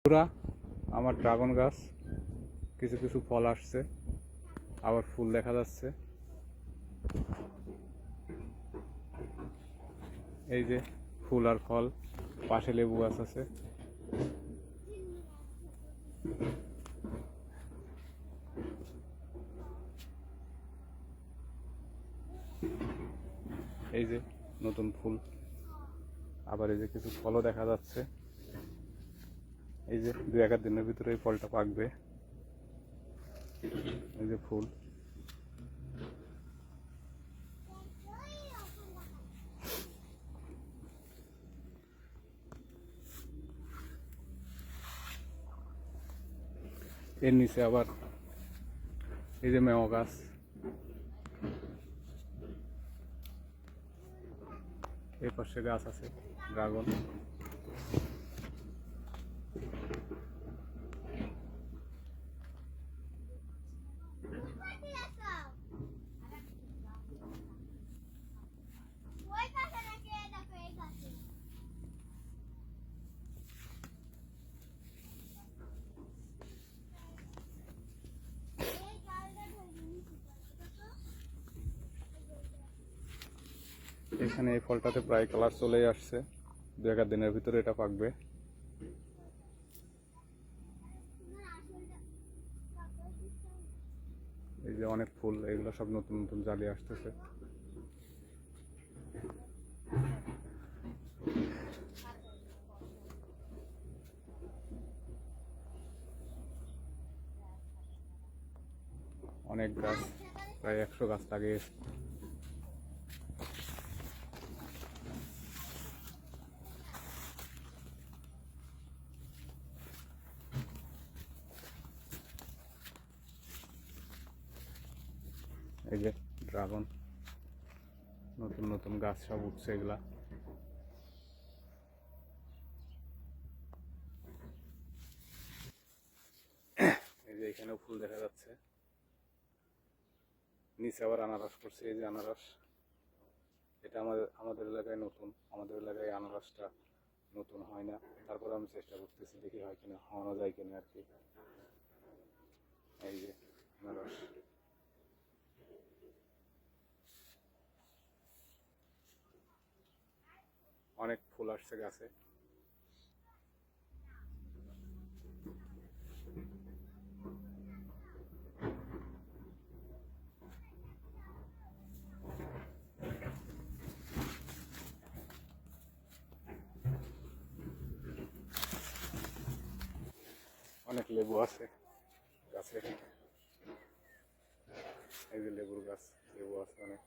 পুরা আমার ড্রাগন গাছ কিছু কিছু ফল আসছে, আবার ফুল দেখা যাচ্ছে। এই যে ফুল আর ফল, পাশে লেবু গাছ আছে। এই যে নতুন ফুল, আবার এই যে কিছু ফলও দেখা যাচ্ছে। এই যে 2-1 দিনের ভিতরে এই ফলটা পাকবে। এই যে ফুল, এর নিচে আবার এই যে মেওয়া গাছ, এই পাশে গাছ আছে ড্রাগন। এখানে এই ফলটাতে প্রায় কালার চলেই আসছে, 2-1 দিনের ভিতরে এটা পাকবে। এই যে অনেক ফুল, এগুলো সব নতুন নতুন জালি আসতেছে। অনেক গাছ, প্রায় 100 গাছ লাগিয়েছে। এই যে ড্রাগন, নতুন নতুন গাছ সব উঠছে এগুলা। এই যে এখানেও ফুল দেখা যাচ্ছে, নিচে আবার আনারস করছে। এই যে আনারস, এটা আমাদের এলাকায় নতুন, আমাদের এলাকায় আনারসটা নতুন হয় না। তারপর আমি চেষ্টা করতেছি, দেখি হয় কিনা, হওয়ানো যায় কিনা আর কি। এই যে আনারস, অনেক ফুল আসছে গাছে। অনেক লেবু আছে গাছে, এই যে লেবুর গাছ, লেবু আছে অনেক।